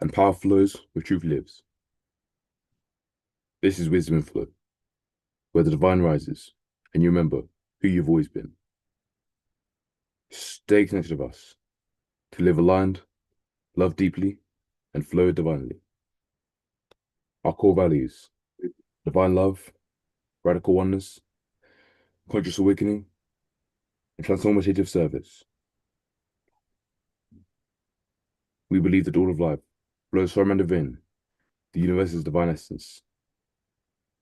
and power flows where truth lives. This is Wisdom and Flow, where the divine rises and you remember who you've always been. Stay connected with us to live aligned, love deeply, and flow divinely. Our core values: divine love, radical oneness, conscious awakening, and transformative service. We believe that all of life flows from and within the universe's divine essence,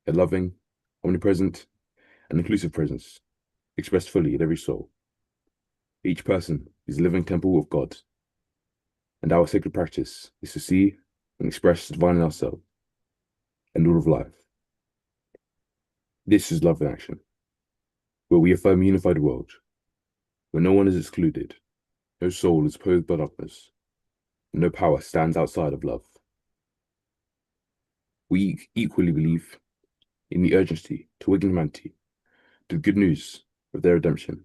a loving, omnipresent, and inclusive presence expressed fully in every soul. Each person is a living temple of God, and our sacred practice is to see and express the divine in ourselves and all of life. This is love in action, where we affirm a unified world, where no one is excluded, no soul is opposed by darkness, and no power stands outside of love. We equally believe in the urgency to awaken humanity to the good news of their redemption,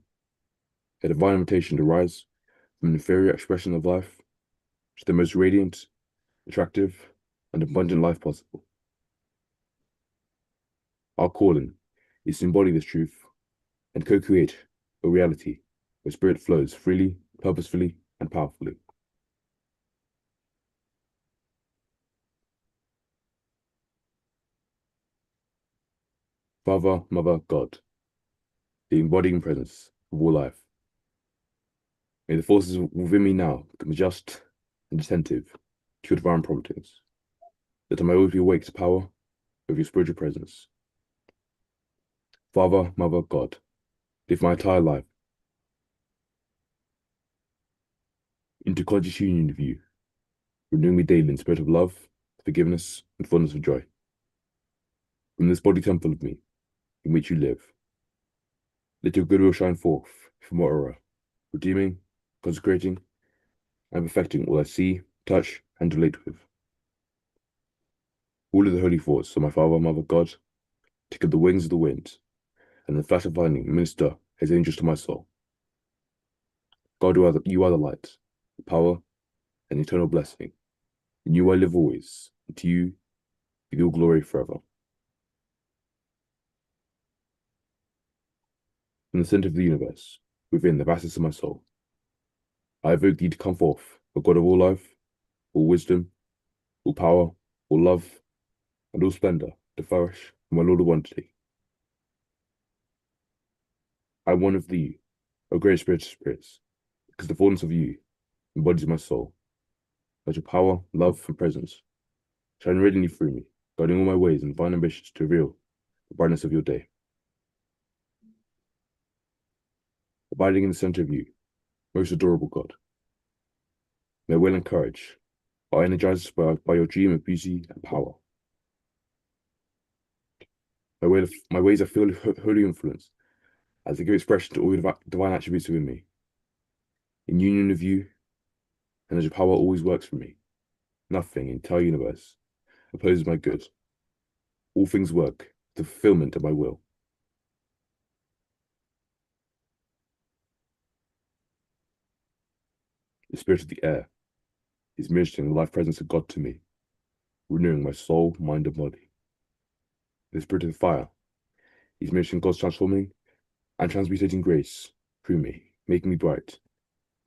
a divine invitation to rise from an inferior expression of life to the most radiant, attractive, and abundant life possible. Our calling is to embody this truth and co-create a reality where spirit flows freely, purposefully, and powerfully. Father, Mother, God, the embodying presence of all life. May the forces within me now become just and attentive to your divine promptings, that I may always be awake to power of your spiritual presence. Father, Mother, God, live my entire life into conscious union with you, renewing me daily in spirit of love, forgiveness, and fullness of joy. From this body temple of me, in which you live, let your goodwill shine forth from our aura, redeeming, consecrating, and perfecting all I see, touch, and relate with. All of the holy thoughts of my Father, Mother, God, take up the wings of the wind, and in the flash of lightning minister as angels to my soul. God, you are the light, the power, and eternal blessing. In you I live always, and to you be all glory forever. From the center of the universe, within the vastness of my soul, I evoke thee to come forth, O God of all life, all wisdom, all power, all love, and all splendor, to flourish, my Lord of wonderly. I am one of thee, O great spirit of spirits, because the fullness of you embodies my soul. Let your power, love, and presence shine radiantly through me, guiding all my ways and divine ambitions to reveal the brightness of your day. Abiding in the center of you, most adorable God, my will and courage are energized by your dream of beauty and power. My ways are filled with holy influence as they give expression to all your divine attributes within me. In union with you, and as your power always works for me, nothing in the entire universe opposes my good. All things work to the fulfillment of my will. The spirit of the air is ministering the life presence of God to me, renewing my soul, mind, and body. The spirit of the fire is ministering God's transforming and transmutating grace through me, making me bright,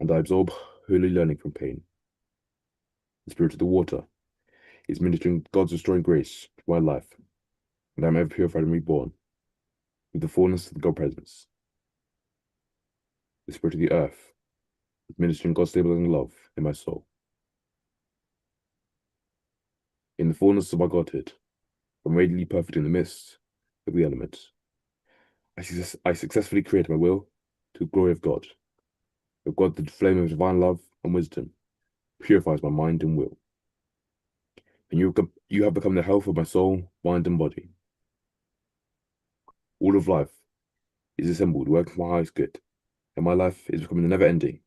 and I absorb holy learning from pain. The spirit of the water is ministering God's restoring grace to my life, and I am ever purified and reborn with the fullness of the God presence. The spirit of the earth is ministering God's stabilizing love in my soul. In the fullness of my Godhood, I'm radiantly perfect in the midst of the elements. I successfully create my will to the glory of God. Of God, the flame of divine love and wisdom purifies my mind and will. And you have become the health of my soul, mind, and body. All of life is assembled, working for my highest good, and my life is becoming the never-ending,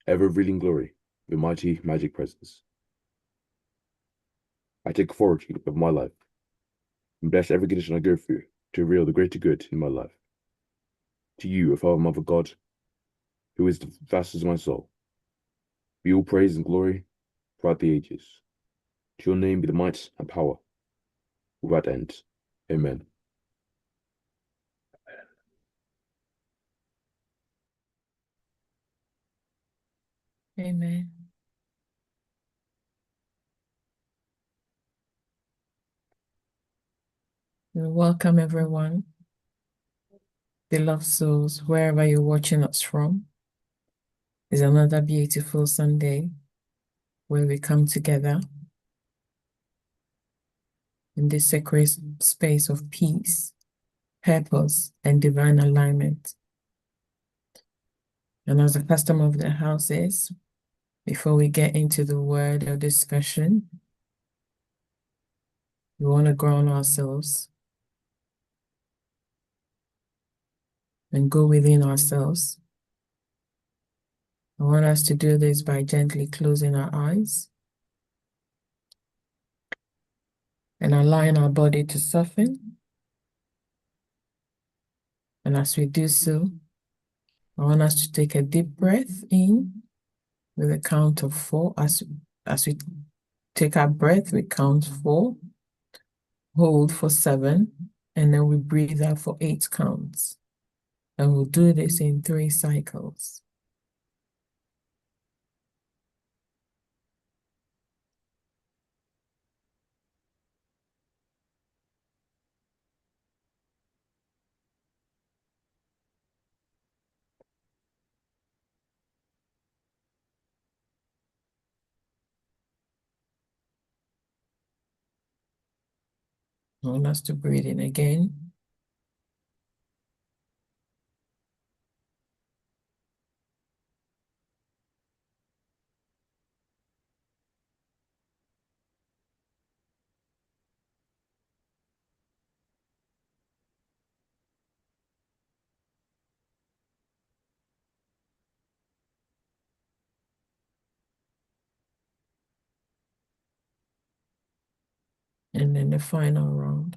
ever-revealing glory of your mighty magic presence. I take authority of my life and bless every condition I go through to reveal the greater good in my life. To you, O Father, Mother, God, who is the fastest of my soul, be all praise and glory throughout the ages. To your name be the might and power without end. Amen. Amen. Welcome, everyone, beloved souls, wherever you're watching us from. It's another beautiful Sunday where we come together in this sacred space of peace, purpose, and divine alignment. And as the custom of the house is, before we get into the word or discussion, we want to ground ourselves and go within ourselves. I want us to do this by gently closing our eyes and allowing our body to soften. And as we do so, I want us to take a deep breath in with a count of 4. As we take our breath, we count 4, hold for 7, and then we breathe out for 8 counts. And we'll do this in 3 cycles. I want us to breathe in again. And then the final round.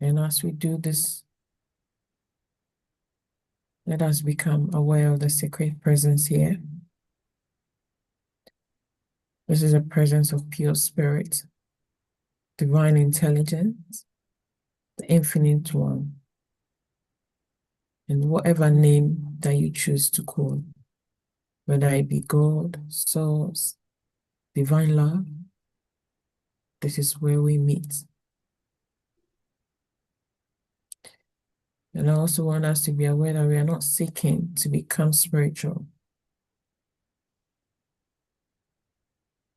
And as we do this, let us become aware of the sacred presence here. This is a presence of pure spirit, divine intelligence, the infinite one, and whatever name that you choose to call, whether it be God, source, divine love, this is where we meet. And I also want us to be aware that we are not seeking to become spiritual.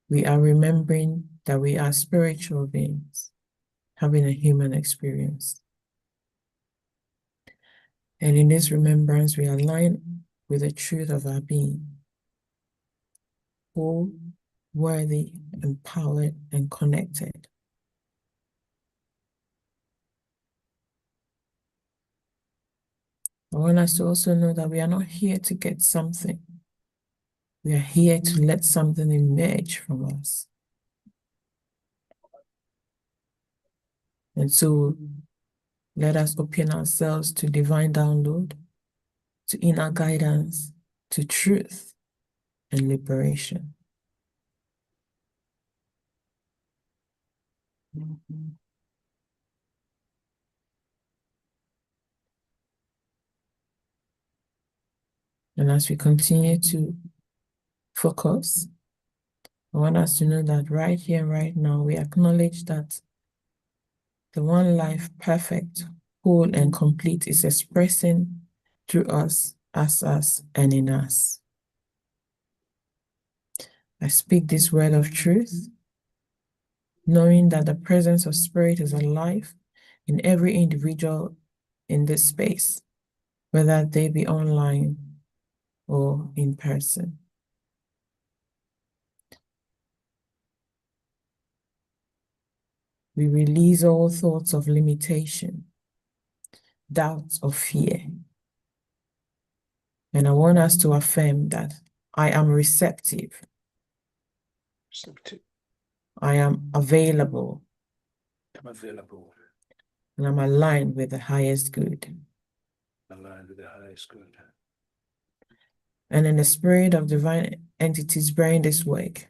We are remembering that we are spiritual beings, having a human experience. And in this remembrance, we align with the truth of our being, whole, worthy, empowered, and connected. I want us to also know that we are not here to get something. We are here to let something emerge from us. And so let us open ourselves to divine download, to inner guidance, to truth and liberation. And as we continue to focus, I want us to know that right here, right now, we acknowledge that the one life, perfect, whole, and complete, is expressing through us, as us, and in us. I speak this word of truth, knowing that the presence of spirit is alive in every individual in this space, whether they be online or in person. We release all thoughts of limitation, doubts, or fear. And I want us to affirm that I am receptive I am available. I'm available. And I'm aligned with the highest good. Aligned with the highest good. And in the spirit of divine entities bearing this work,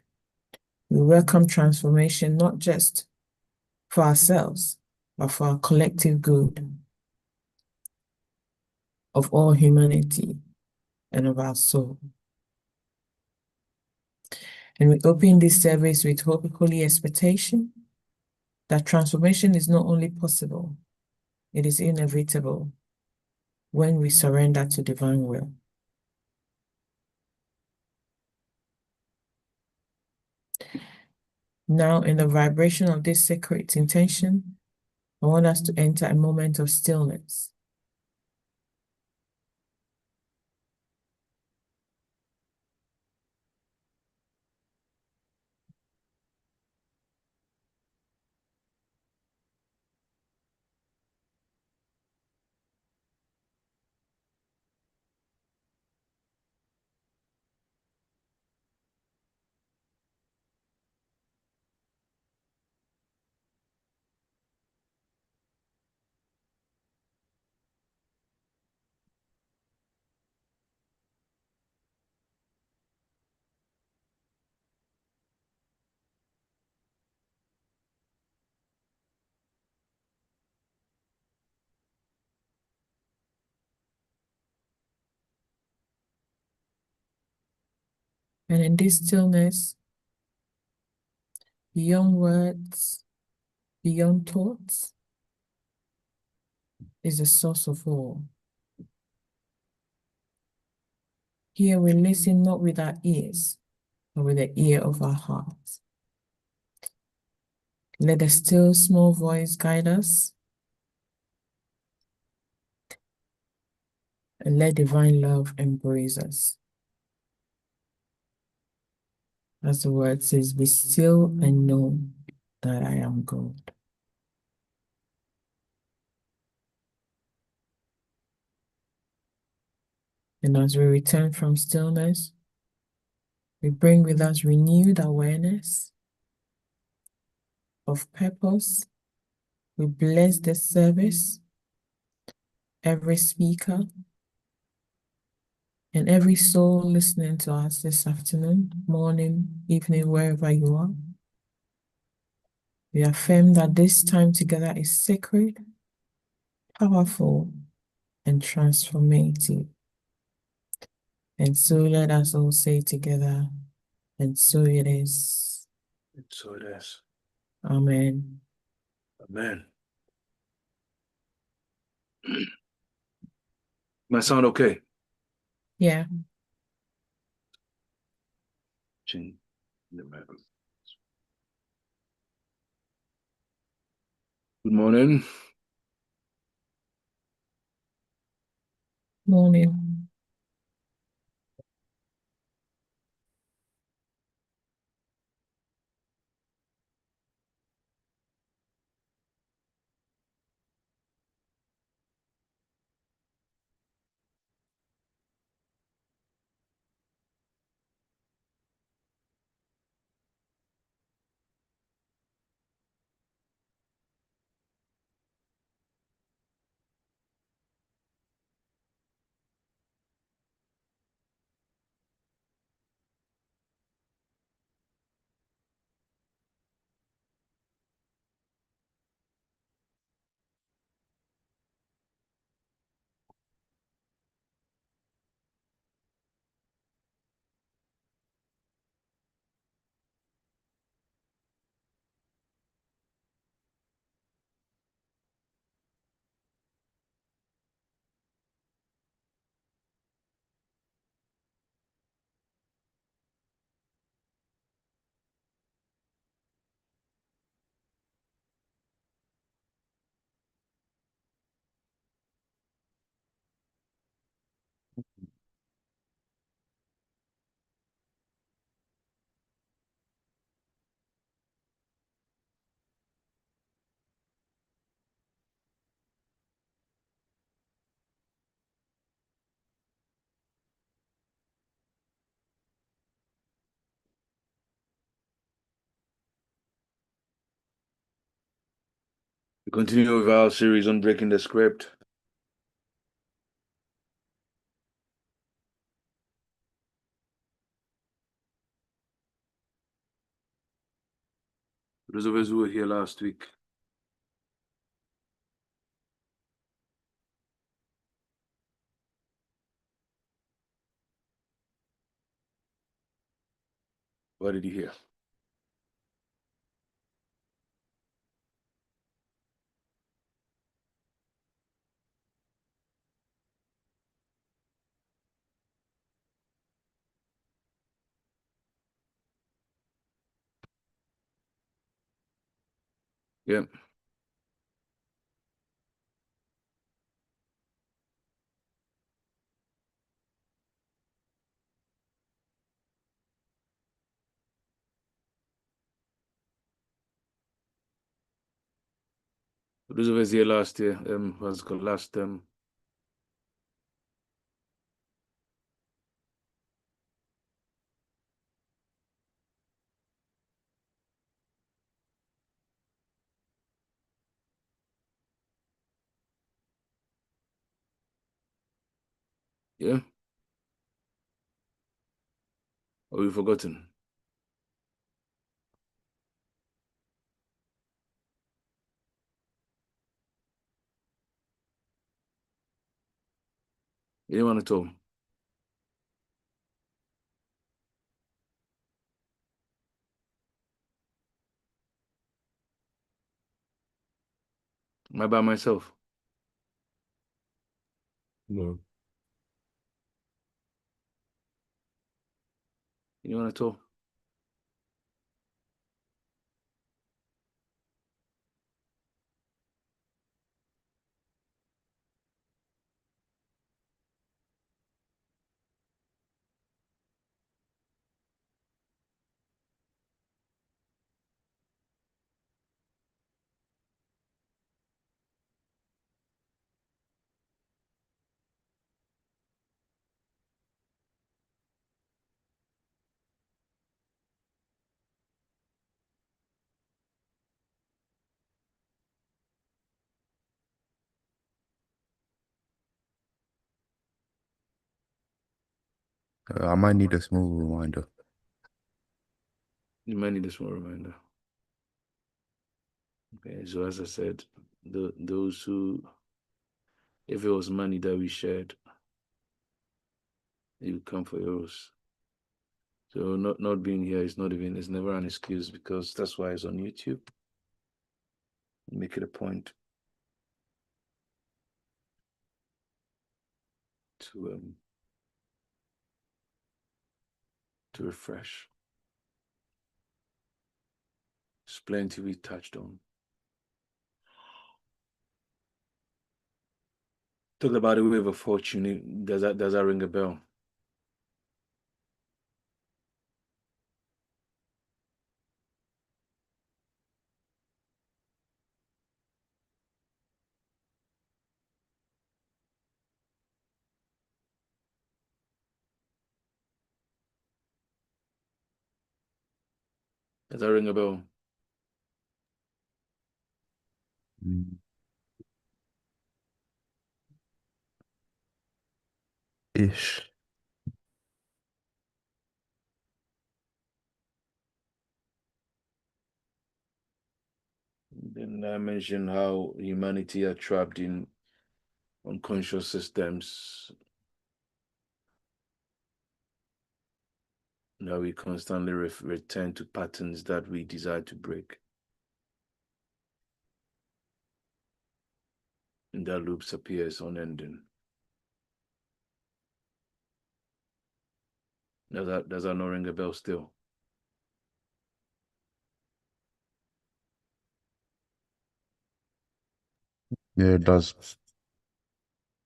we welcome transformation not just for ourselves, but for our collective good of all humanity and of our soul. And we open this service with holy expectation that transformation is not only possible, it is inevitable when we surrender to divine will. Now, in the vibration of this sacred intention, I want us to enter a moment of stillness. And in this stillness, beyond words, beyond thoughts, is the source of all. Here we listen not with our ears, but with the ear of our hearts. Let the still small voice guide us, and let divine love embrace us. As the word says, be still and know that I am God. And as we return from stillness, we bring with us renewed awareness of purpose. We bless the service, every speaker, and every soul listening to us this afternoon, morning, evening, wherever you are. We affirm that this time together is sacred, powerful, and transformative. And so let us all say together, and so it is. And so it is. Amen. Amen. My sound okay? Yeah. Good morning. Morning. We continue with our series on breaking the script. For those of us who were here last week, what did you hear? Yeah. For those of us here last year, what's called last yeah? Or you forgotten? Anyone at all? Am I by myself? No. Anyone at all? I might need a small reminder. You might need a small reminder. Okay, so as I said, those who, if it was money that we shared, it would come for yours. So not being here is not even, it's never an excuse, because that's why it's on YouTube. Make it a point to refresh. There's plenty we touched on. Talked about the wave of fortune. Does that ring a bell? Does that ring a bell? Mm. Ish. Then I mentioned how humanity are trapped in unconscious systems. Now we constantly return to patterns that we desire to break. And that loops appears unending. Does that not ring a bell still? Yeah, it does.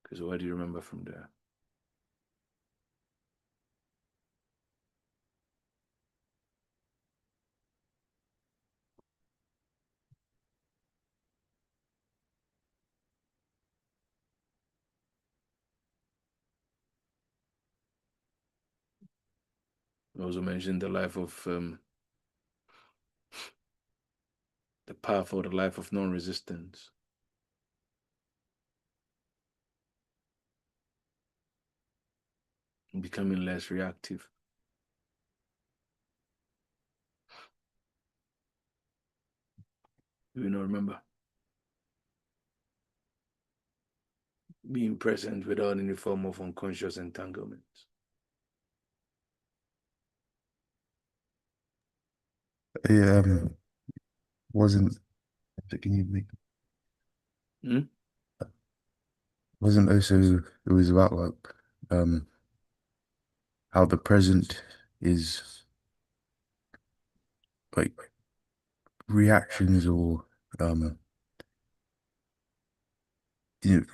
Because what do you remember from there? I also mentioned the life of the path for the life of non-resistance. Becoming less reactive. Do you not remember? Being present without any form of unconscious entanglements. Wasn't can you make Hmm? wasn't also it was about like how the present is like reactions or you know,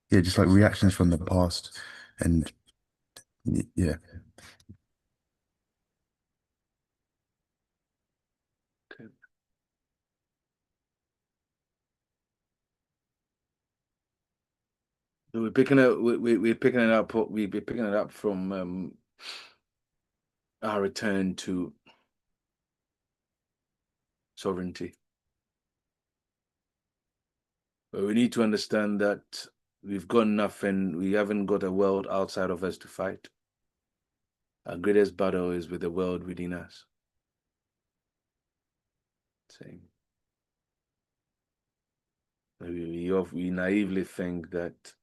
yeah, just like reactions from the past and yeah. Okay. So we're picking it. We're picking it up. We're picking it up from our return to sovereignty. But we need to understand that we've got nothing. We haven't got a world outside of us to fight. Our greatest battle is with the world within us. Same. We naively think that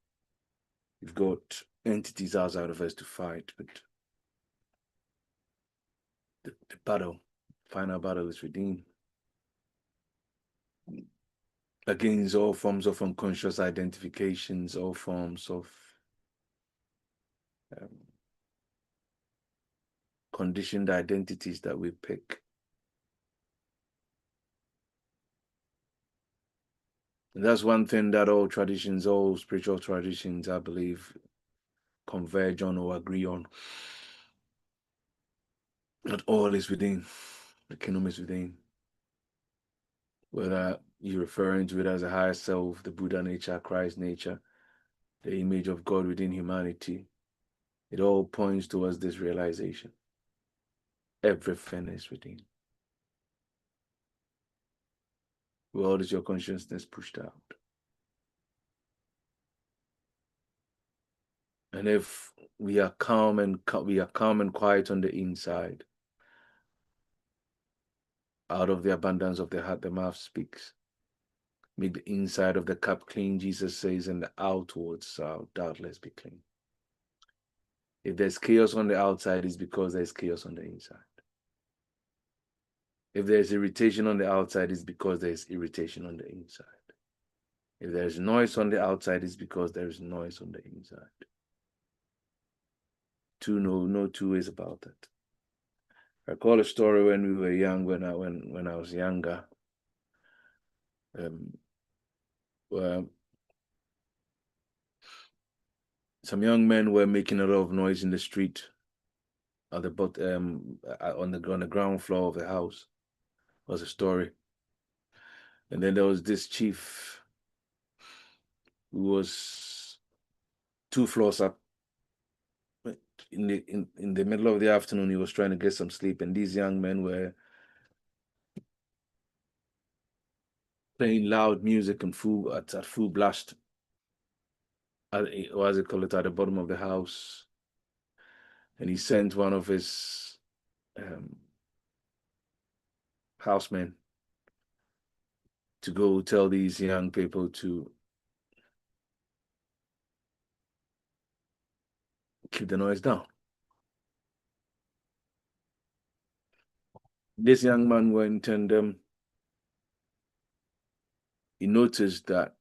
we've got entities outside of us to fight, but the battle, final battle is within. Against all forms of unconscious identifications, all forms of conditioned identities that we pick. And that's one thing that all traditions, all spiritual traditions, I believe, converge on or agree on. That all is within. The kingdom is within. Whether you're referring to it as a higher self, the Buddha nature, Christ nature, the image of God within humanity, it all points towards this realization. Everything is within. World is your consciousness pushed out. And if we are calm and quiet on the inside, out of the abundance of the heart, the mouth speaks. Make the inside of the cup clean, Jesus says, and the outwards shall doubtless be clean. If there's chaos on the outside, it's because there's chaos on the inside. If there's irritation on the outside, it's because there's irritation on the inside. If there's noise on the outside, it's because there's noise on the inside. No two ways about it. I recall a story when we were young, when I was younger. Where some young men were making a lot of noise in the street at the on the ground floor of the house. Was a story. And then there was this chief who was 2 floors up. In the middle of the afternoon, he was trying to get some sleep, and these young men were playing loud music and at full blast. What it called it, at the bottom of the house. And he sent one of his housemen to go tell these young people to keep the noise down. This young man went and he noticed that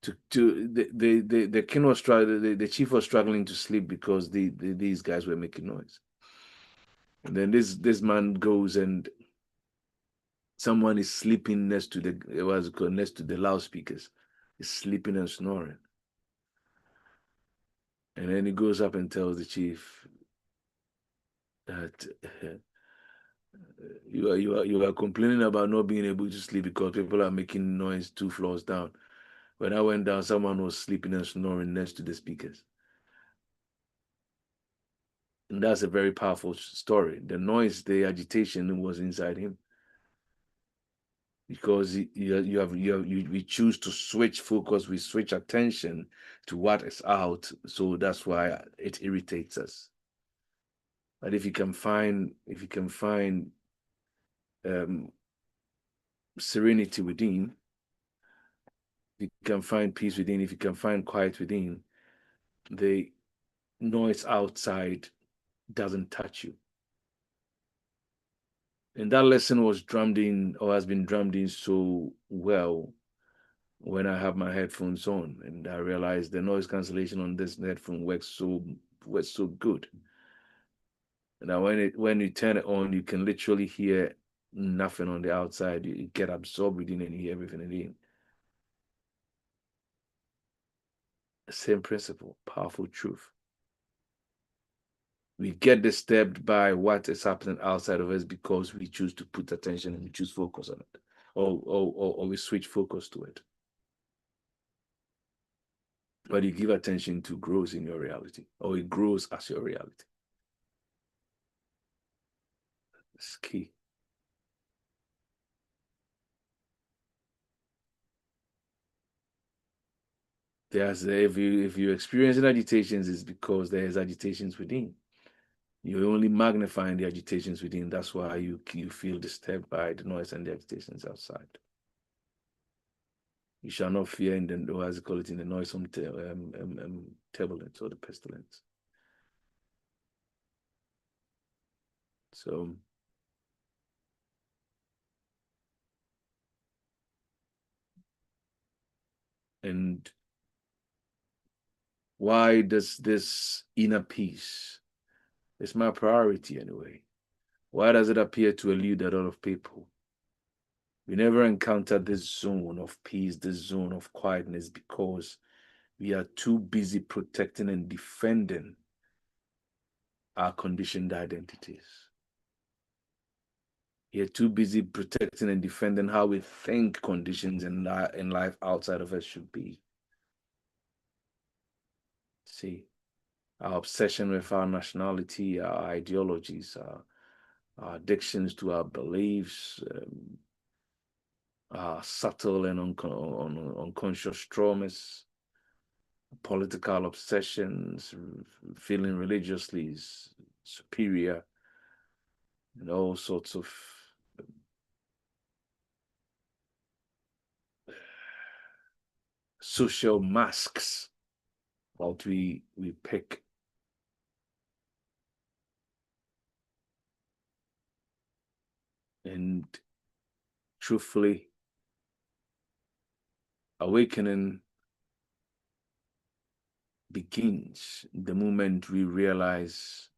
the king was struggling, the chief was struggling to sleep because these guys were making noise. And then this man goes and someone is sleeping next to the loudspeakers. He's sleeping and snoring. And then he goes up and tells the chief that you are complaining about not being able to sleep because people are making noise 2 floors down. When I went down, someone was sleeping and snoring next to the speakers. And that's a very powerful story. The noise, the agitation was inside him. Because we choose to switch focus, we switch attention to what is out. So that's why it irritates us. But if you can find serenity within, if you can find peace within, if you can find quiet within, the noise outside doesn't touch you. And that lesson was drummed in, or has been drummed in so well when I have my headphones on, and I realized the noise cancellation on this headphone works so good. Now when you turn it on, you can literally hear nothing on the outside. You get absorbed within and you hear everything within. Same principle, powerful truth. We get disturbed by what is happening outside of us because we choose to put attention and we choose focus on it, or we switch focus to it. But you give attention to grows in your reality, or it grows as your reality. It's key. If you're experiencing agitations, it's because there's agitations within. You're only magnifying the agitations within. That's why you feel disturbed by the noise and the agitations outside. You shall not fear in the, as you call it, in the noisome turbulence or the pestilence. So and why does this inner peace? It's my priority anyway. Why does it appear to elude a lot of people? We never encounter this zone of peace, this zone of quietness, because we are too busy protecting and defending our conditioned identities. We are too busy protecting and defending how we think conditions in life outside of us should be. See, our obsession with our nationality, our ideologies, our addictions to our beliefs, our subtle and unconscious traumas, political obsessions, feeling religiously superior, and all sorts of social masks that we pick. And truthfully, awakening begins the moment we realize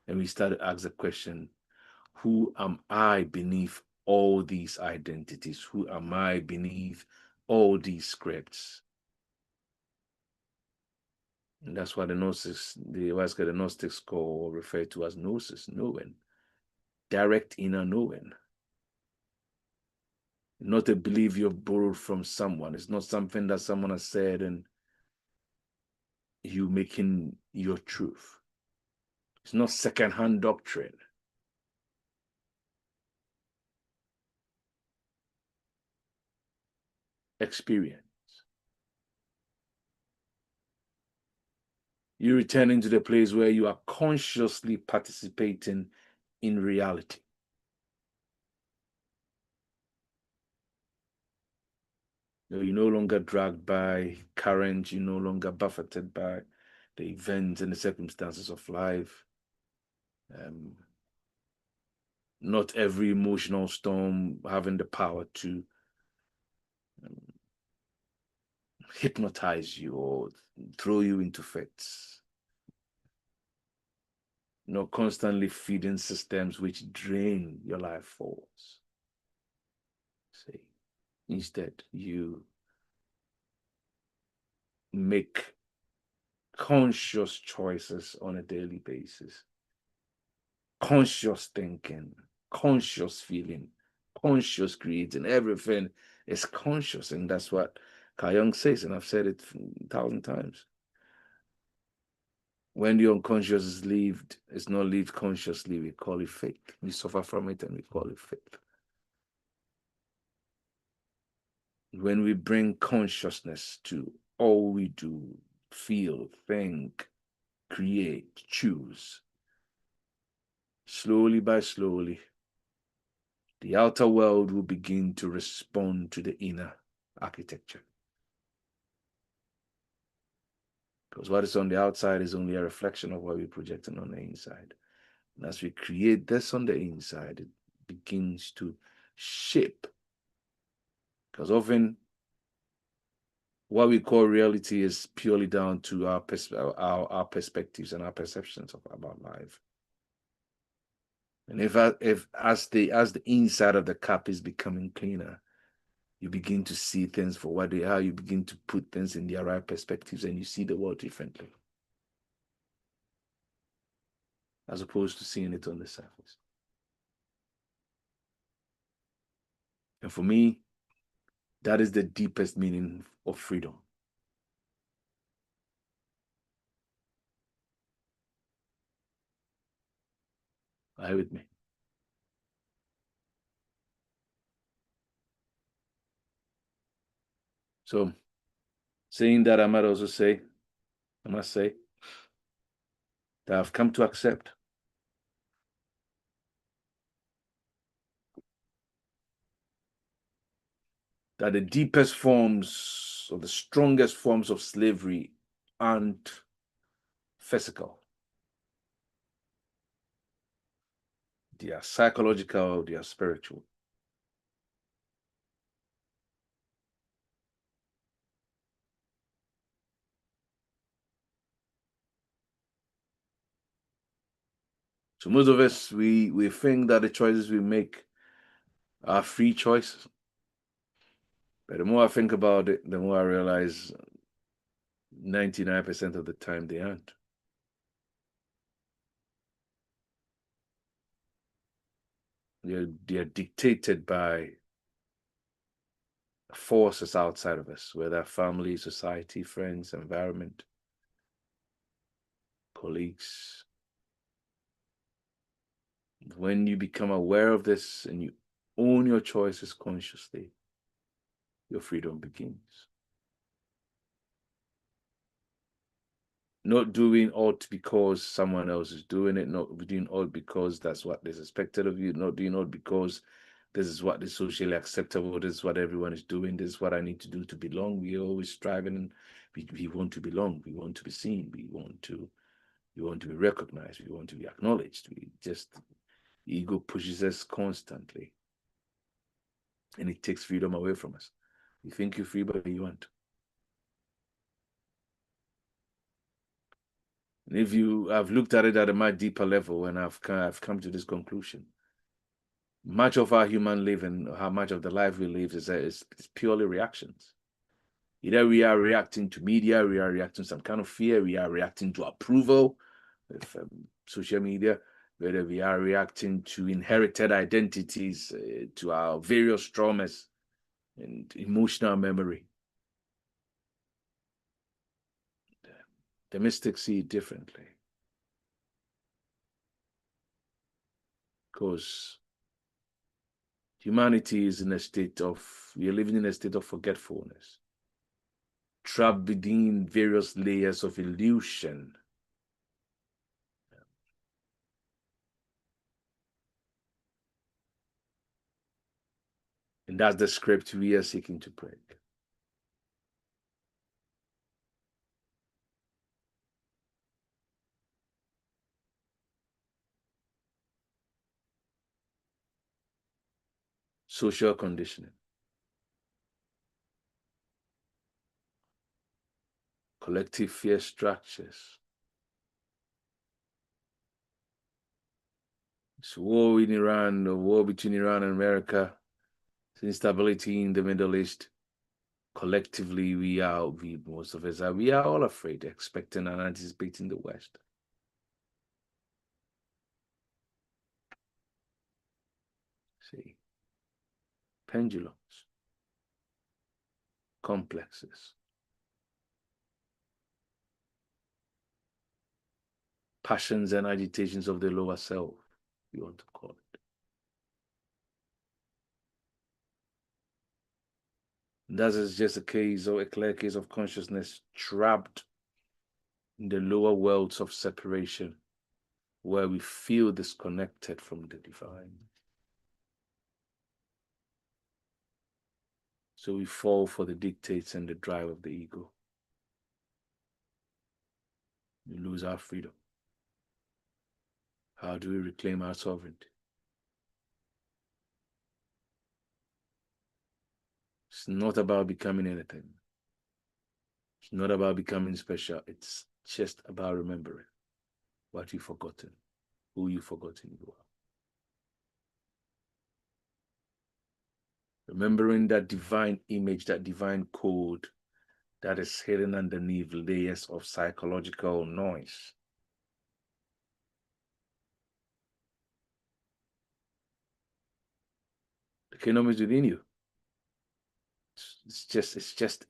and we start to ask the question, who am I beneath all these identities? Who am I beneath all these scripts? And that's why the Gnostics call or refer to as gnosis, knowing, direct inner knowing. Not a belief you've borrowed from someone. It's not something that someone has said and you making your truth. It's not secondhand doctrine. Experience. You returning to the place where you are consciously participating in reality. You're no longer dragged by current, you're no longer buffeted by the events and the circumstances of life. Not every emotional storm having the power to hypnotize you or throw you into fits. Constantly feeding systems which drain your life force. See, instead, you make conscious choices on a daily basis, conscious thinking, conscious feeling, conscious creating. Everything is conscious, and that's what Carl Jung says, and I've said it 1,000 times. when the unconscious is not lived consciously, we call it faith. We suffer from it and we call it faith. When we bring consciousness to all we do, feel, think, create, choose, slowly by slowly, the outer world will begin to respond to the inner architecture. Because what is on the outside is only a reflection of what we're projecting on the inside. And as we create this on the inside, it begins to shape. Because often what we call reality is purely down to our perspectives and our perceptions about life. And if as the inside of the cup is becoming cleaner, you begin to see things for what they are. You begin to put things in their right perspectives, and you see the world differently, as opposed to seeing it on the surface. And for me, that is the deepest meaning of freedom. Are you with me? So, saying that, I must say that I've come to accept that the deepest forms or the strongest forms of slavery aren't physical. They are psychological, they are spiritual. So most of us, we think that the choices we make are free choices. But the more I think about it, the more I realize 99% of the time they aren't. They are dictated by forces outside of us, whether family, society, friends, environment, colleagues. When you become aware of this and you own your choices consciously, your freedom begins. Not doing ought because someone else is doing it, not doing ought because that's what is expected of you, not doing ought because this is what is socially acceptable, this is what everyone is doing, this is what I need to do to belong. We're always striving and we want to belong, we want to be seen, we want to be recognized, we want to be acknowledged. Ego pushes us constantly. And it takes freedom away from us. You think you're free, but you aren't. And if I've looked at it at a much deeper level, and I've come to this conclusion. Much of our human living, how much of the life we live is purely reactions. Either we are reacting to media, we are reacting to some kind of fear, we are reacting to approval with social media, whether we are reacting to inherited identities, to our various traumas and emotional memory. The mystics see it differently. Because humanity is we are living in a state of forgetfulness, trapped within various layers of illusion. And that's the script we are seeking to break. Social conditioning, collective fear structures. It's war in Iran, the war between Iran and America, instability in the Middle East. Collectively, most of us we are all afraid, expecting and anticipating the West. See, pendulums, complexes. passions and agitations of the lower self, you want to call it. That is just a case, or a clear case of consciousness trapped in the lower worlds of separation, where we feel disconnected from the divine. So we fall for the dictates and the drive of the ego. We lose our freedom. How do we reclaim our sovereignty? It's not about becoming anything. It's not about becoming special. It's just about remembering what you've forgotten, who you've forgotten you are. Remembering that divine image, that divine code that is hidden underneath layers of psychological noise. The kingdom is within you. It's just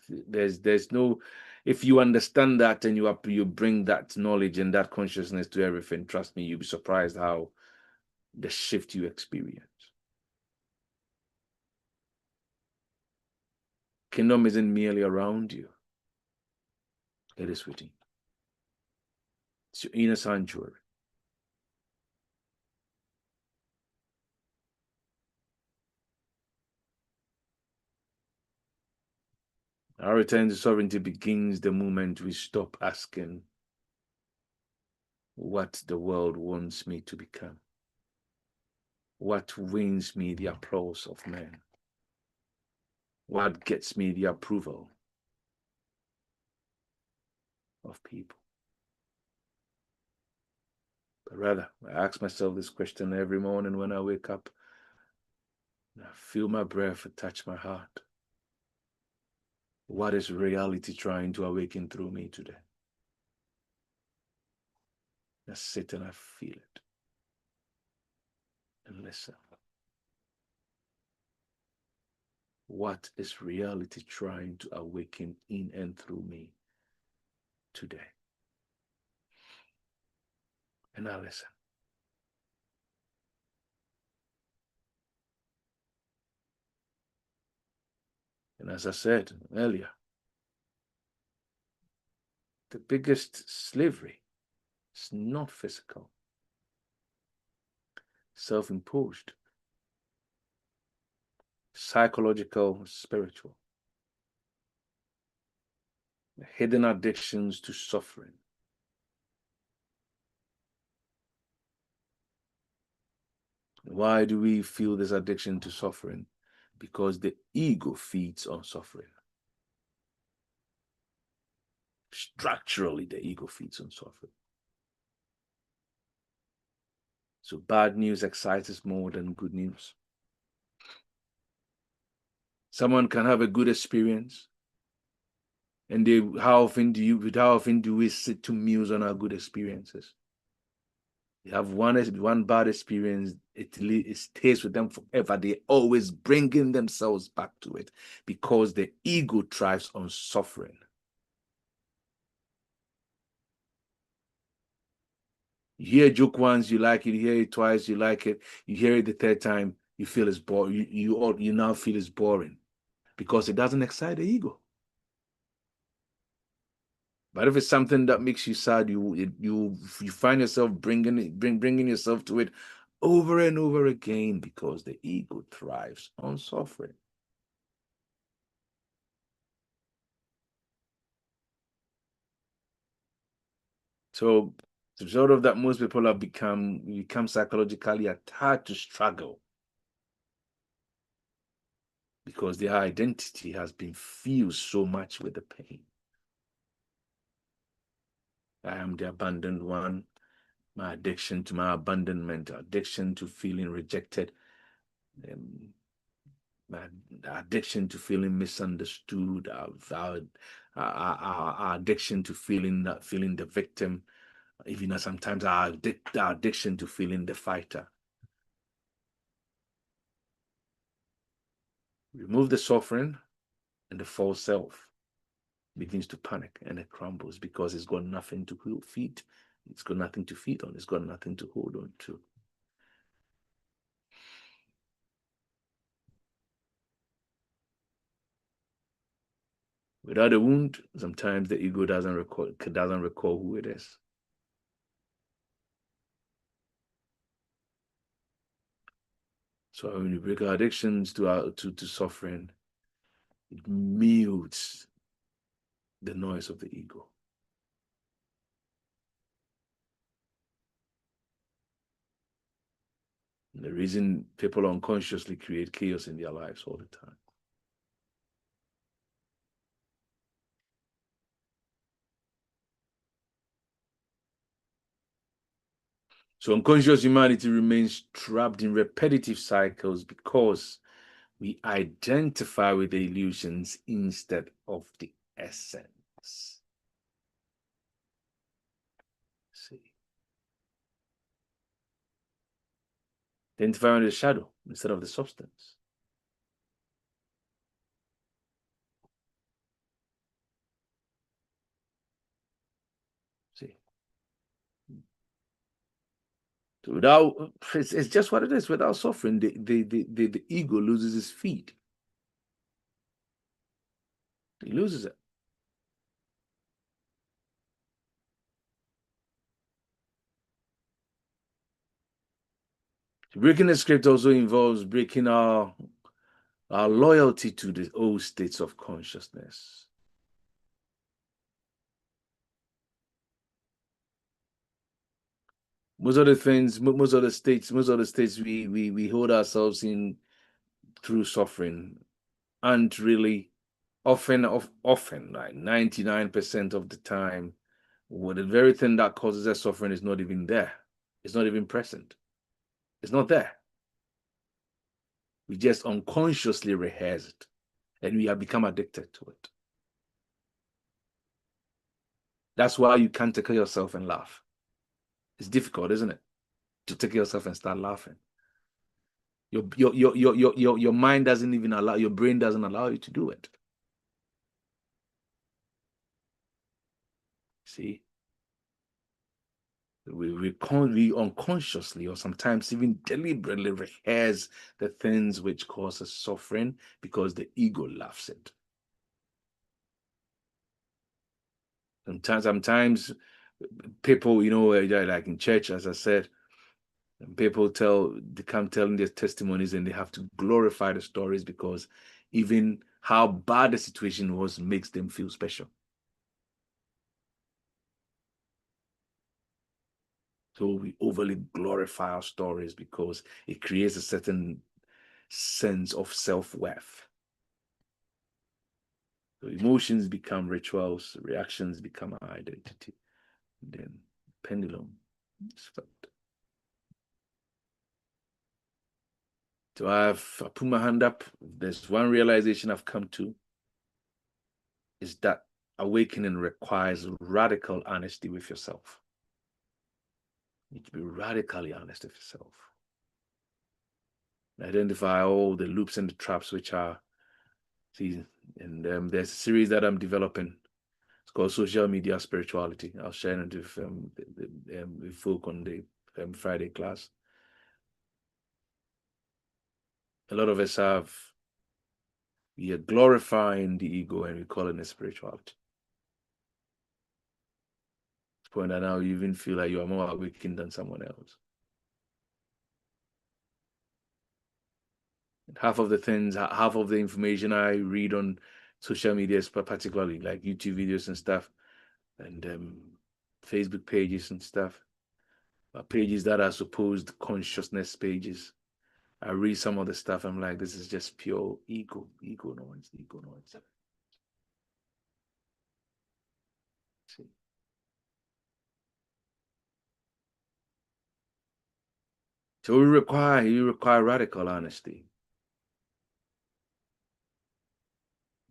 there's no, if you understand that and you bring that knowledge and that consciousness to everything, trust me, you'll be surprised how the shift you experience. Kingdom isn't merely around you. It is within. It's your inner sanctuary. Our return to sovereignty begins the moment we stop asking what the world wants me to become, what wins me the applause of men, what gets me the approval of people. But rather, I ask myself this question every morning when I wake up. I feel my breath touch my heart. What is reality trying to awaken through me today? I sit and I feel it and listen. What is reality trying to awaken in and through me today? And I listen. And as I said earlier, the biggest slavery is not physical, self-imposed, psychological, spiritual. Hidden addictions to suffering. Why do we feel this addiction to suffering? Because the ego feeds on suffering. Structurally, the ego feeds on suffering. So bad news excites us more than good news. Someone can have a good experience, and how often do we sit to muse on our good experiences? You have one bad experience, it stays with them forever. They're always bringing themselves back to it because the ego thrives on suffering. You hear a joke once, you like it. You hear it twice, you like it. You hear it the third time, you feel it's boring. You now feel it's boring because it doesn't excite the ego. But if it's something that makes you sad, you find yourself bringing yourself to it over and over again because the ego thrives on suffering. So the result of that, most people have become psychologically attached to struggle because their identity has been fused so much with the pain. I am the abandoned one. My addiction to my abandonment, addiction to feeling rejected, my addiction to feeling misunderstood, our addiction to feeling the victim, even sometimes our addiction to feeling the fighter. Remove the suffering, and the false self begins to panic and it crumbles because it's got nothing to feed It's got nothing to feed on. It's got nothing to hold on to. Without a wound, sometimes the ego doesn't recall who it is. So when we break our addictions to suffering, it mutes the noise of the ego. And the reason people unconsciously create chaos in their lives all the time. So unconscious humanity remains trapped in repetitive cycles because we identify with the illusions instead of the essence. See. Identify with the shadow instead of the substance. See. So without, it's just what it is. Without suffering, the ego loses its feet. He loses it. Breaking the script also involves breaking our loyalty to the old states of consciousness. Most of the things, most of the states we hold ourselves in through suffering aren't really often, like 99% of the time, the very thing that causes us suffering is not even there. It's not even present. It's not there. We just unconsciously rehearse it, and we have become addicted to it. That's why you can't take yourself and laugh. It's difficult, isn't it? To take yourself and start laughing. Your mind doesn't even allow, your brain doesn't allow you to do it. See? We unconsciously or sometimes even deliberately rehearse the things which cause us suffering because the ego laughs it. Sometimes people, like in church, as I said, people they come telling their testimonies and they have to glorify the stories because even how bad the situation was makes them feel special. So we overly glorify our stories because it creates a certain sense of self-worth. So emotions become rituals, reactions become our identity. And then pendulum is flipped. So I put my hand up. There's one realization I've come to is that awakening requires radical honesty with yourself. You need to be radically honest with yourself. Identify all the loops and the traps which are, and there's a series that I'm developing. It's called Social Media Spirituality. I'll share it with folk on the Friday class. A lot of us we are glorifying the ego and we call it a spirituality. It's point that now you even feel like you are more awakened than someone else. And half of the information I read on social media, particularly like YouTube videos and stuff, and Facebook pages and stuff, pages that are supposed consciousness pages. I read some of the stuff, I'm like, this is just pure ego noise. See. So you require radical honesty.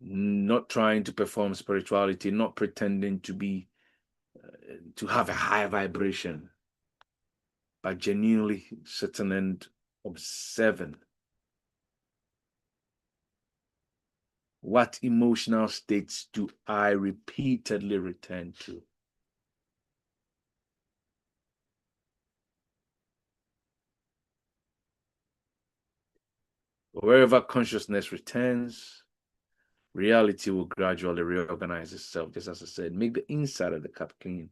Not trying to perform spirituality, not pretending to have a high vibration, but genuinely sitting and observing what emotional states do I repeatedly return to. But wherever consciousness returns, reality will gradually reorganize itself, just as I said. Make the inside of the cup clean,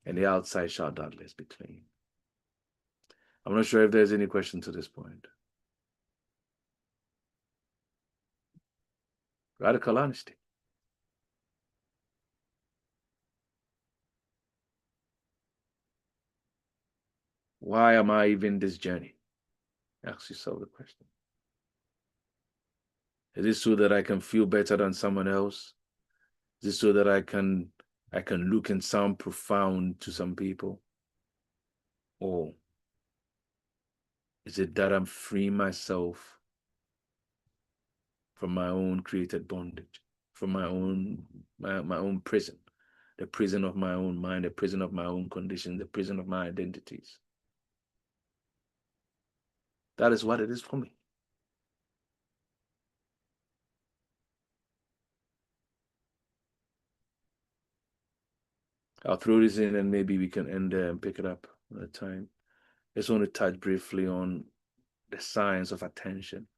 and the outside shall doubtless be clean. I'm not sure if there's any question to this point. Radical honesty. Why am I even this journey? Ask yourself the question. Is it so that I can feel better than someone else? Is it so that I can look and sound profound to some people? Or is it that I'm freeing myself from my own created bondage, from my own prison, the prison of my own mind, the prison of my own condition, the prison of my identities? That is what it is for me. I'll throw this in and maybe we can end there and pick it up another time. I just want to touch briefly on the science of attention,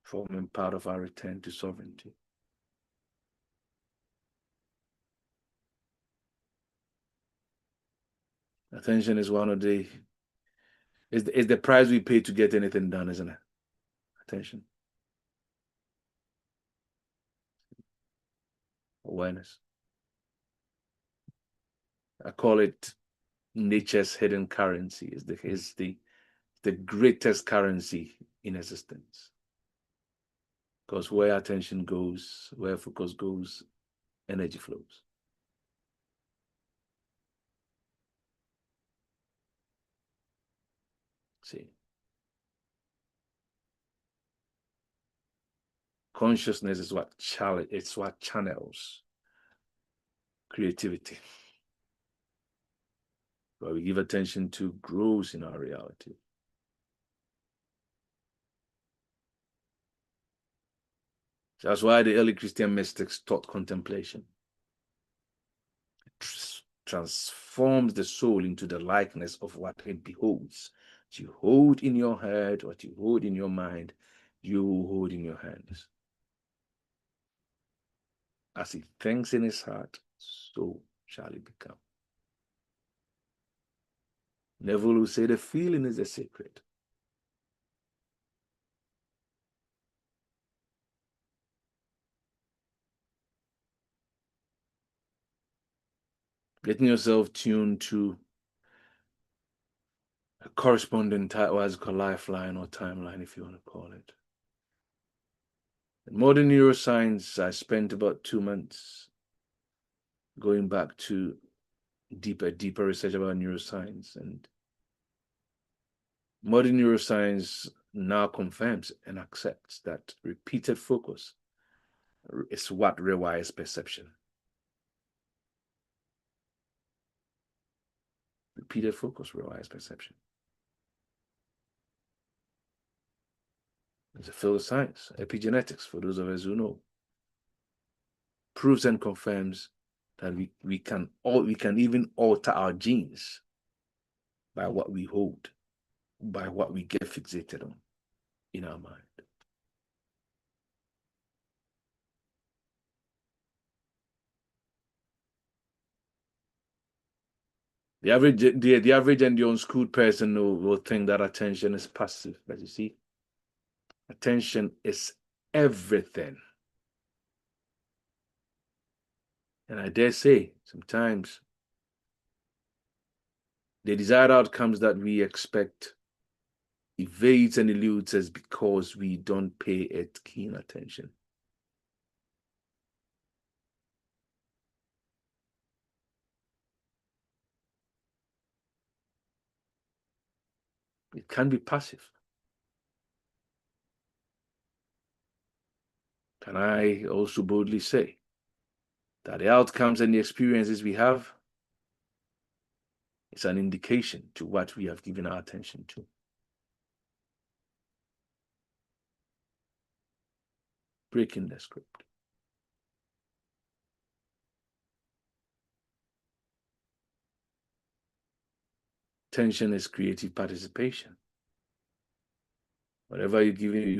forming part of our return to sovereignty. Attention is one of the is the price we pay to get anything done, isn't it? Attention. Awareness. I call it nature's hidden currency. Is the greatest currency in existence. Because where attention goes, where focus goes, energy flows. See. Consciousness is what channels creativity. What we give attention to grows in our reality. That's why the early Christian mystics taught contemplation. It transforms the soul into the likeness of what it beholds. What you hold in your head, what you hold in your mind, you hold in your hands. As he thinks in his heart, so shall it become. Neville will say the feeling is the secret. Getting yourself tuned to a corresponding lifeline or timeline, if you want to call it. In modern neuroscience, I spent about 2 months going back to deeper research about neuroscience, and modern neuroscience now confirms and accepts that repeated focus is what rewires perception. Repeated focus rewires perception. It's a field of science, epigenetics, for those of us who know, proves and confirms that we can even alter our genes by what we hold, by what we get fixated on in our mind. The average and the unschooled person will think that attention is passive, but you see, attention is everything. And I dare say, sometimes the desired outcomes that we expect evades and eludes us because we don't pay it keen attention. It can be passive. Can I also boldly say that the outcomes and the experiences we have is an indication to what we have given our attention to. Breaking the script. Attention is creative participation. Whatever you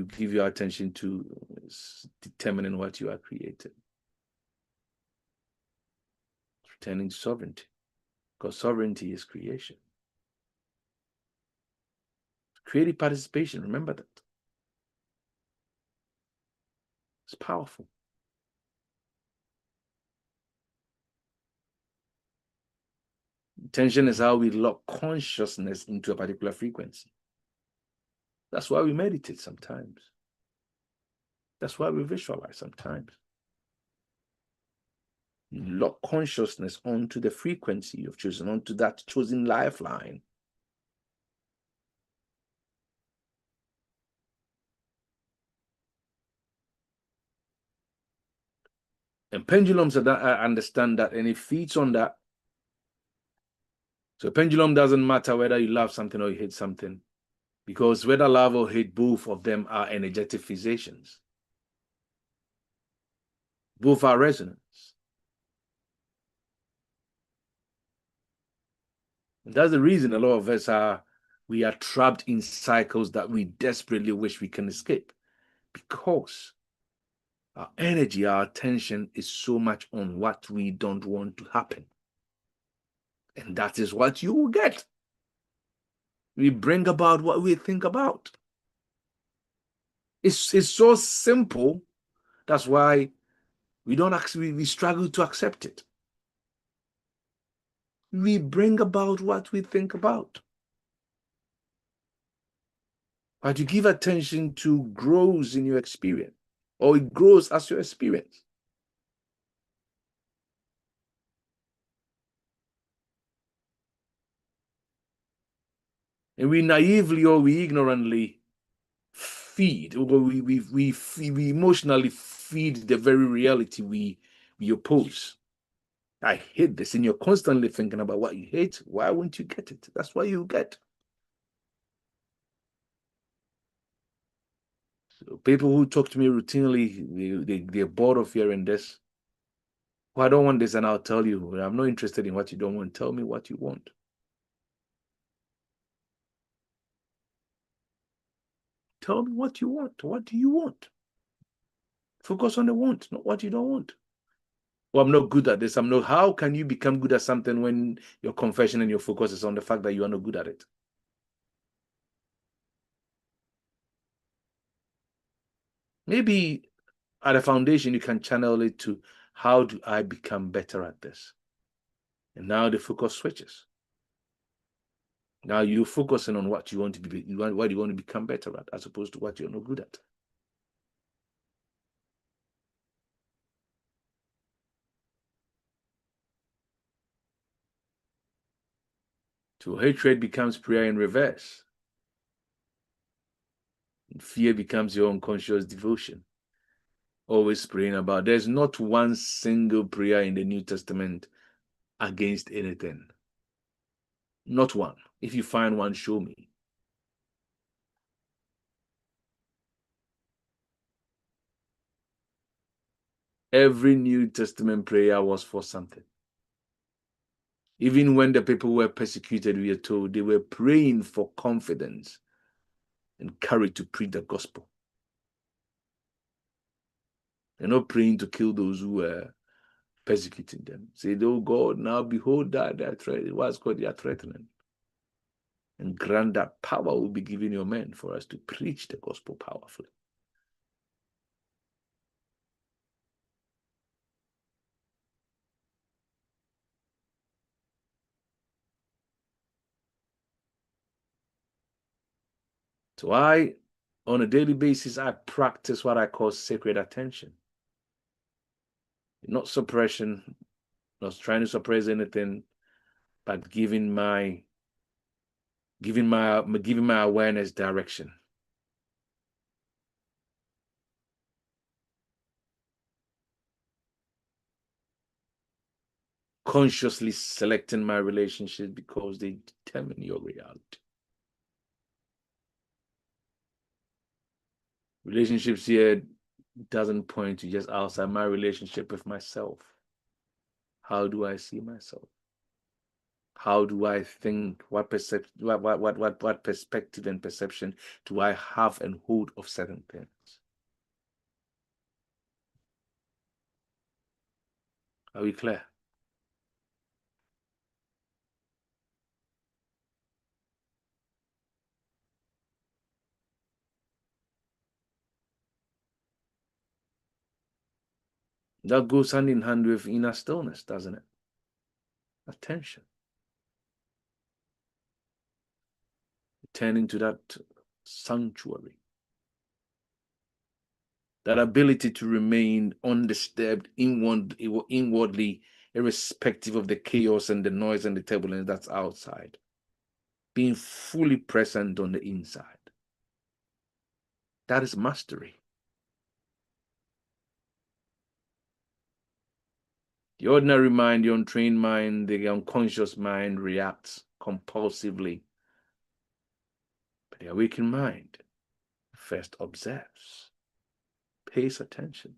give your attention to is determining what you are creating. Returning to sovereignty, because sovereignty is creation. Creative participation, remember that. It's powerful. Intention is how we lock consciousness into a particular frequency. That's why we meditate sometimes. That's why we visualize sometimes. You lock consciousness onto the frequency you've chosen, onto that chosen lifeline. And pendulums understand that, and it feeds on that. So pendulum doesn't matter whether you love something or you hate something, because whether love or hate, both of them are energetic physations. Both are resonance. And that's the reason a lot of us are trapped in cycles that we desperately wish we can escape, because our energy, our attention is so much on what we don't want to happen. And that is what you will get. We bring about what we think about. It's so simple. That's why we struggle to accept it. We bring about what we think about. But you give attention to grows in your experience, or it grows as your experience. And we naively or we ignorantly feed, or we emotionally feed the very reality we oppose. I hate this, and you're constantly thinking about what you hate. Why won't you get it? That's what you get. So people who talk to me routinely, they're bored of hearing this. Well, I don't want this, and I'll tell you. I'm not interested in what you don't want. Tell me what you want. Tell me what you want. What do you want? Focus on the want, not what you don't want. Well, I'm not good at this. How can you become good at something when your confession and your focus is on the fact that you are not good at it? Maybe at a foundation, you can channel it to, how do I become better at this? And now the focus switches. Now you're focusing on what you want to be, what you want to become better at, as opposed to what you're not good at. So hatred becomes prayer in reverse. And fear becomes your unconscious devotion. Always praying about. There's not one single prayer in the New Testament against anything. Not one. If you find one, show me. Every New Testament prayer was for something. Even when the people were persecuted, we are told they were praying for confidence and courage to preach the gospel. They're not praying to kill those who were persecuting them. Say, oh God, now behold that they are threatening. What's God they are threatening? And grant that power will be given your men for us to preach the gospel powerfully. So on a daily basis, I practice what I call sacred attention. Not suppression, not trying to suppress anything, but giving my awareness direction. Consciously selecting my relationships because they determine your reality. Relationships here doesn't point to just outside my relationship with myself. How do I see myself? How do I think? What perspective and perception do I have and hold of certain things? Are we clear? That goes hand in hand with inner stillness, doesn't it? Attention. Turning to that sanctuary. That ability to remain undisturbed inwardly, irrespective of the chaos and the noise and the turbulence that's outside. Being fully present on the inside. That is mastery. The ordinary mind, the untrained mind, the unconscious mind reacts compulsively. But the awakened mind first observes, pays attention.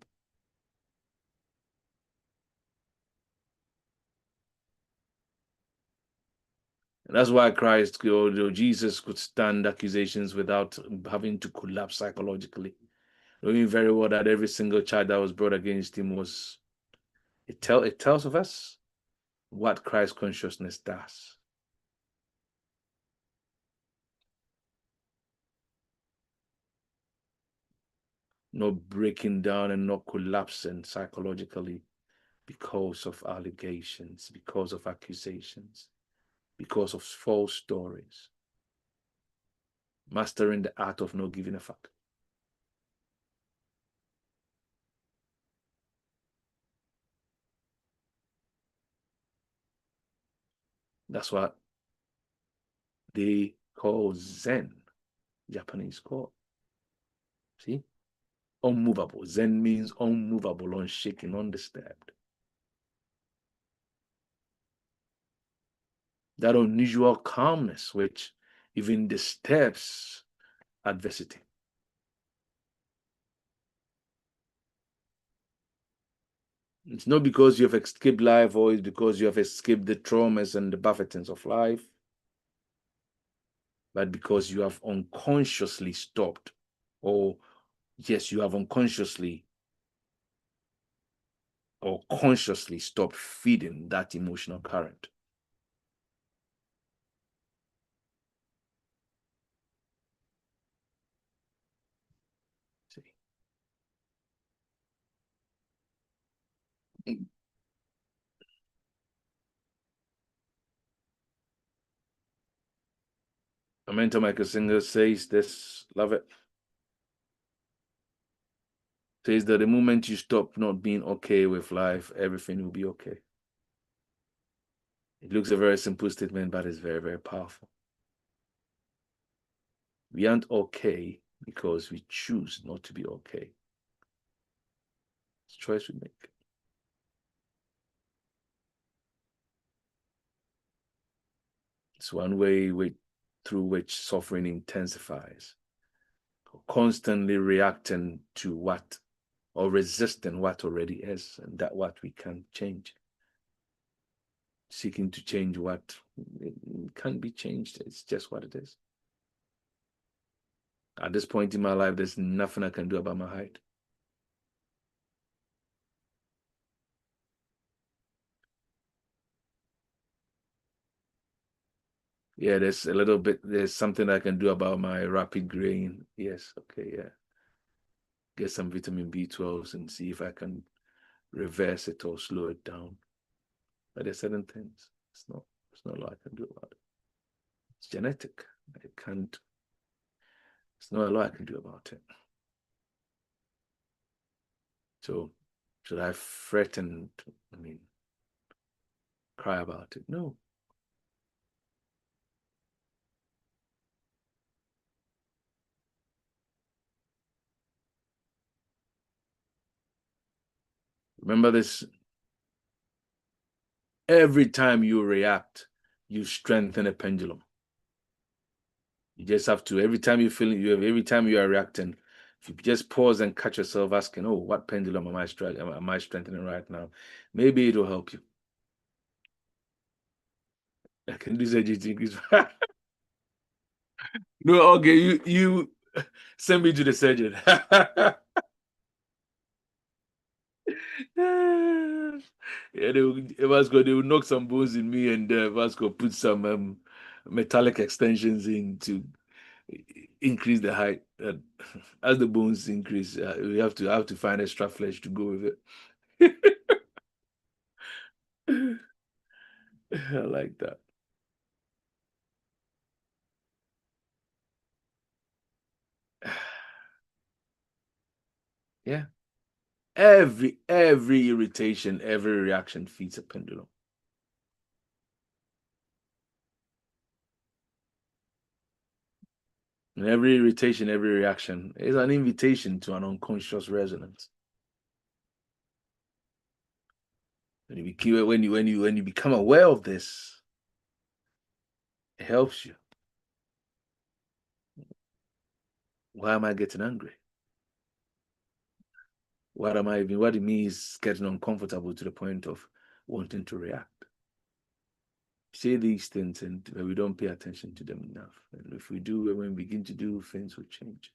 And that's why Christ, or Jesus, could stand accusations without having to collapse psychologically. Knowing very well that every single child that was brought against him was, it tells of us what Christ consciousness does. Not breaking down and not collapsing psychologically because of allegations, because of accusations, because of false stories. Mastering the art of not giving a fuck. That's what they call Zen, Japanese call. See? Unmovable. Zen means unmovable, unshaken, undisturbed. That unusual calmness which even disturbs adversity. It's not because you have escaped life, or it's because you have escaped the traumas and the buffetings of life, but because you have unconsciously stopped, or yes, you have unconsciously or consciously stopped feeding that emotional current. See? A mentor Michael Singer says this, love it. Says that the moment you stop not being okay with life, everything will be okay. It looks a very simple statement, but it's very, very powerful. We aren't okay because we choose not to be okay. It's a choice we make. It's one way through which suffering intensifies. Constantly reacting to what, or resisting what already is, and that what we can't change. Seeking to change what can't be changed. It's just what it is. At this point in my life, there's nothing I can do about my height. Yeah, there's something I can do about my rapid graying. Yes, okay, yeah. Get some vitamin B12s and see if I can reverse it or slow it down. But there's certain things. It's not a lot I can do about it. It's genetic. There's not a lot I can do about it. So should I fret and cry about it? No. Remember this. Every time you react, you strengthen a pendulum. You just have to, every time you are reacting, if you just pause and catch yourself asking, oh, what pendulum am I strengthening right now? Maybe it will help you. I can do surgery to increase. No, okay, you send me to the surgeon. Yeah, they will knock some bones in me, and Vasco put some metallic extensions in to increase the height. As the bones increase, we have to find extra flesh to go with it. I like that. Yeah. Every irritation, every reaction feeds a pendulum. And every irritation, every reaction is an invitation to an unconscious resonance. When you become aware of this, it helps you. Why am I getting angry? What it means is getting uncomfortable to the point of wanting to react. Say these things and we don't pay attention to them enough. And if we do, when we begin to do, things will change.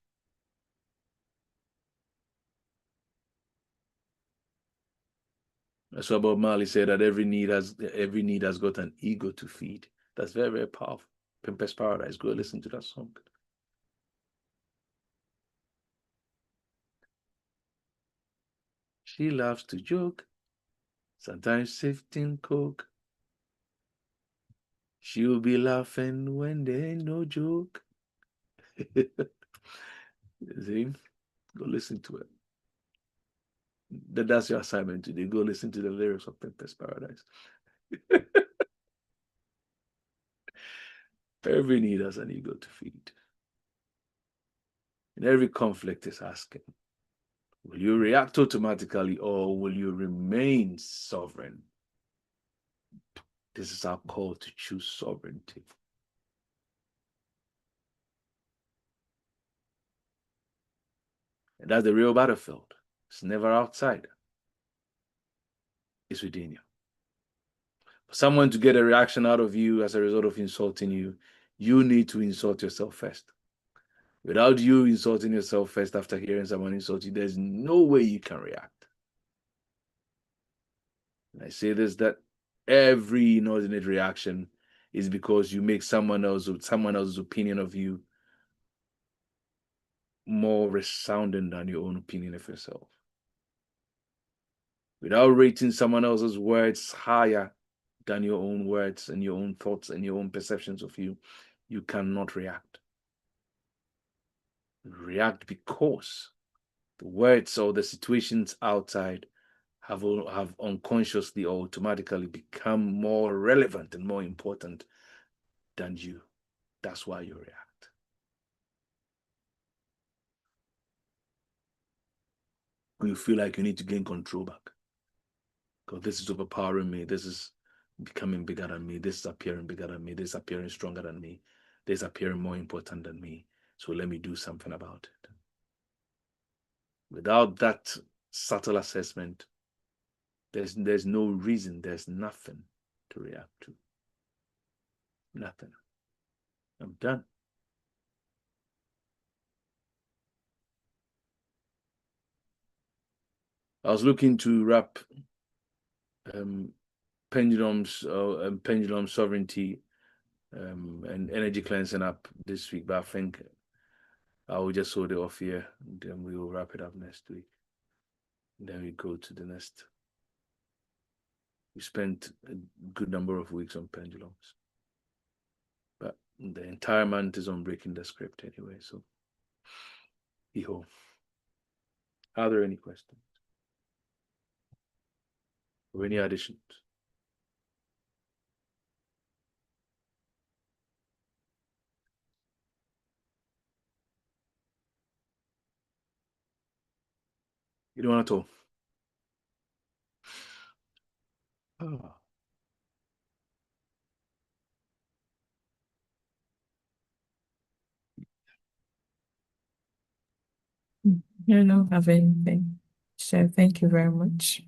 That's what Bob Marley said, that every need has got an ego to feed. That's very, very powerful. Pimpers Paradise. Go listen to that song. She loves to joke, sometimes sifting coke. She'll be laughing when there ain't no joke. See? Go listen to it. That's your assignment today. Go listen to the lyrics of Pimpers Paradise. Every need has an ego to feed. And every conflict is asking, will you react automatically or will you remain sovereign? This is our call to choose sovereignty. And that's the real battlefield. It's never outside. It's within you. For someone to get a reaction out of you as a result of insulting you, you need to insult yourself first. Without you insulting yourself first after hearing someone insult you, there's no way you can react. And I say this, that every inordinate reaction is because you make someone else's opinion of you more resounding than your own opinion of yourself. Without rating someone else's words higher than your own words and your own thoughts and your own perceptions of you, you cannot react. React because the words or the situations outside have unconsciously or automatically become more relevant and more important than you. That's why you react. When you feel like you need to gain control back. Because this is overpowering me. This is becoming bigger than me. This is appearing bigger than me. This is appearing stronger than me. This is appearing more important than me. So let me do something about it. Without that subtle assessment, there's no reason, there's nothing to react to. Nothing. I'm done. I was looking to wrap pendulum sovereignty and energy cleansing up this week, but I think I will just hold it off here, and then we will wrap it up next week. And then we go to the next. We spent a good number of weeks on pendulums, but the entire month is on breaking the script anyway. So, Iho, are there any questions or any additions? You don't want to talk? Oh. I don't have anything. So thank you very much.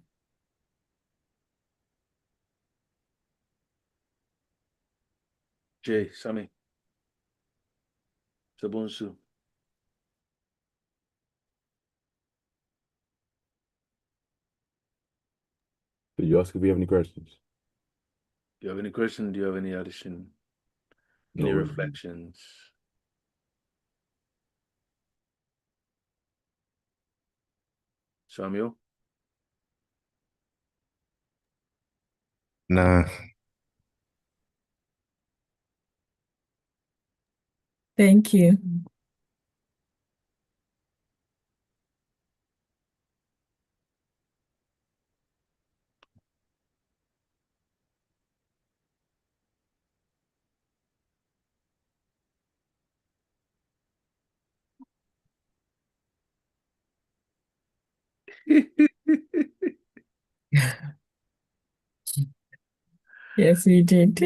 Jay, Sammy. Sabonsu. Did you ask if we have any questions? Do you have any question? Do you have any addition? Any No. reflections? Samuel? No. Thank you. Yes, we did.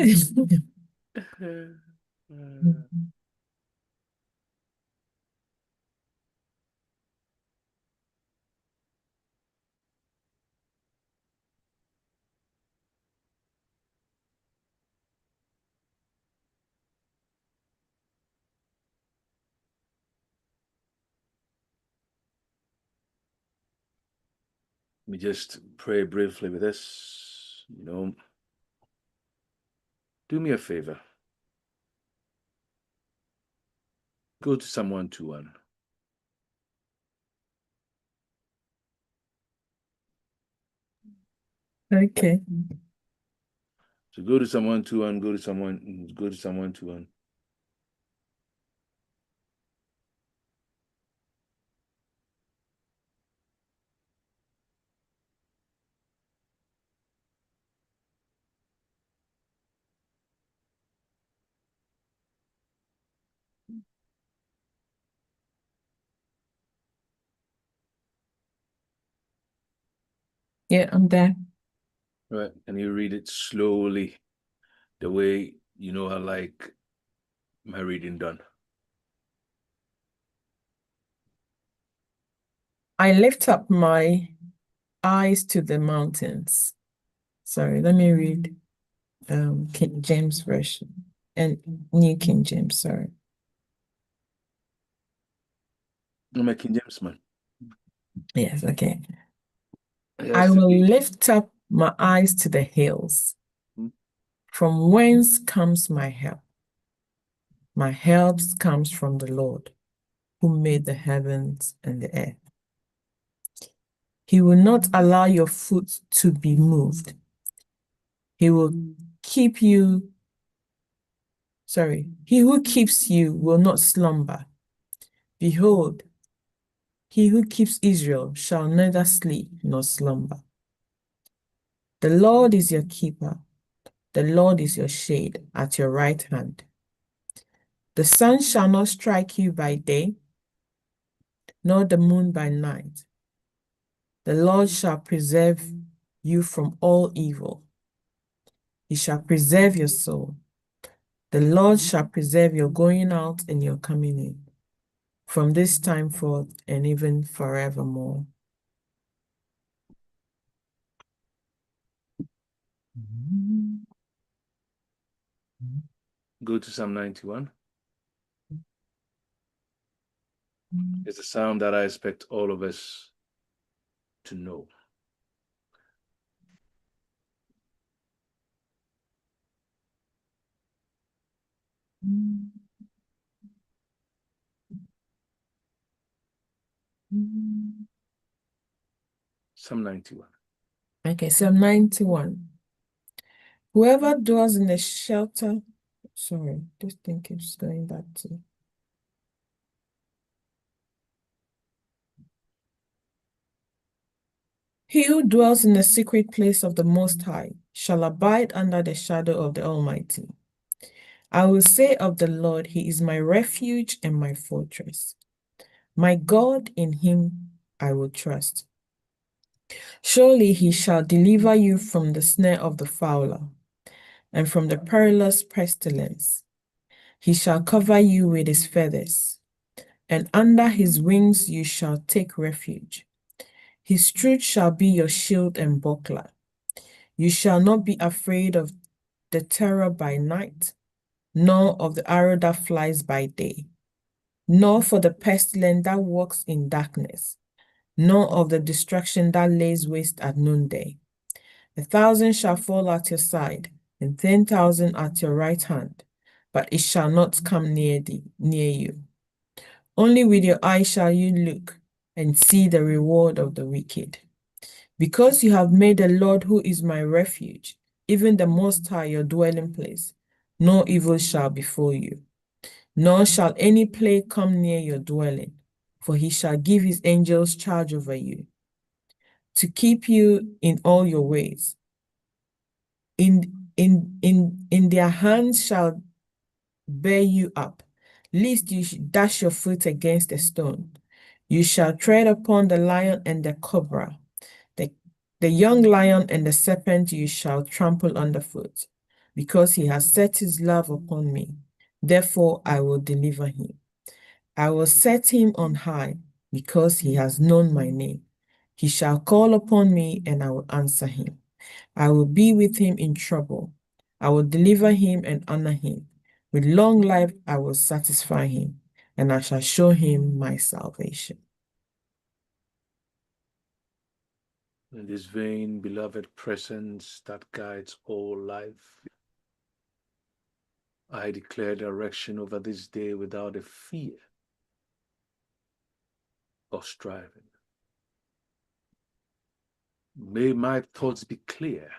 Let me just pray briefly with this. Do me a favor. Go to Psalm 121. Okay. So go to Psalm 121, go to Psalm 121. Yeah, I'm there. Right. And you read it slowly, the way I like my reading done. I lift up my eyes to the mountains. Sorry, let me read King James Version and New King James, sorry. I'm a King James man. Yes, okay. It I has to will be. lift up my eyes to the hills. Hmm. From whence comes my help? My help comes from the Lord, who made the heavens and the earth. He will not allow your foot to be moved. He will keep you. Sorry, he who keeps you will not slumber. Behold, he who keeps Israel shall neither sleep nor slumber. The Lord is your keeper. The Lord is your shade at your right hand. The sun shall not strike you by day, nor the moon by night. The Lord shall preserve you from all evil. He shall preserve your soul. The Lord shall preserve your going out and your coming in, from this time forth and even forevermore. Go to Psalm 91. It's a psalm that I expect all of us to know. Psalm 91. Okay, Psalm 91. Whoever dwells in the shelter, sorry, this thing keeps going back to. He who dwells in the secret place of the Most High shall abide under the shadow of the Almighty. I will say of the Lord, He is my refuge and my fortress. My God, in Him I will trust. Surely He shall deliver you from the snare of the fowler and from the perilous pestilence. He shall cover you with His feathers, and under His wings you shall take refuge. His truth shall be your shield and buckler. You shall not be afraid of the terror by night, nor of the arrow that flies by day, nor for the pestilence that walks in darkness, nor of the destruction that lays waste at noonday. 1,000 shall fall at your side, and 10,000 at your right hand, but it shall not come near you. Only with your eyes shall you look and see the reward of the wicked. Because you have made the Lord, who is my refuge, even the Most High, your dwelling place, no evil shall befall you, nor shall any plague come near your dwelling, for he shall give his angels charge over you, to keep you in all your ways. In their hands shall bear you up, lest you dash your foot against a stone. You shall tread upon the lion and the cobra, the young lion and the serpent you shall trample underfoot, because he has set his love upon me. Therefore I will deliver him. I will set him on high, because he has known my name. He shall call upon me, and I will answer him. I will be with him in trouble. I will deliver him and honor him. With long life I will satisfy him, and I shall show him my salvation. In this vain, beloved presence that guides all life, I declare direction over this day without a fear or striving. May my thoughts be clear,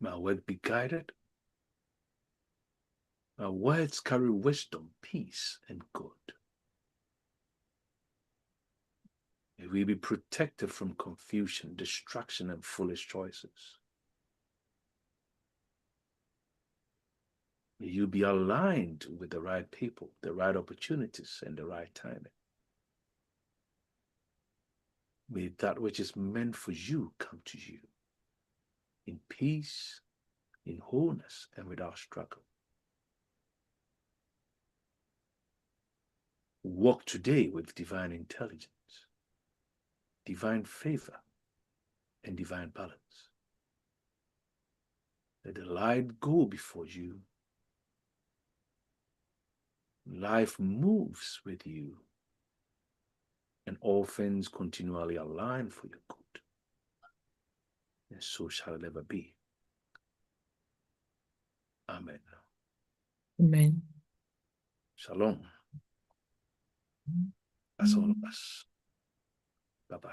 my word be guided, my words carry wisdom, peace, and good. May we be protected from confusion, distraction, and foolish choices. May you be aligned with the right people, the right opportunities, and the right timing. May that which is meant for you come to you in peace, in wholeness, and without struggle. Walk today with divine intelligence, divine favor, and divine balance. Let the light go before you. Life moves with you, and all things continually align for your good. And so shall it ever be. Amen. Amen. Shalom. That's all of us. Bye-bye.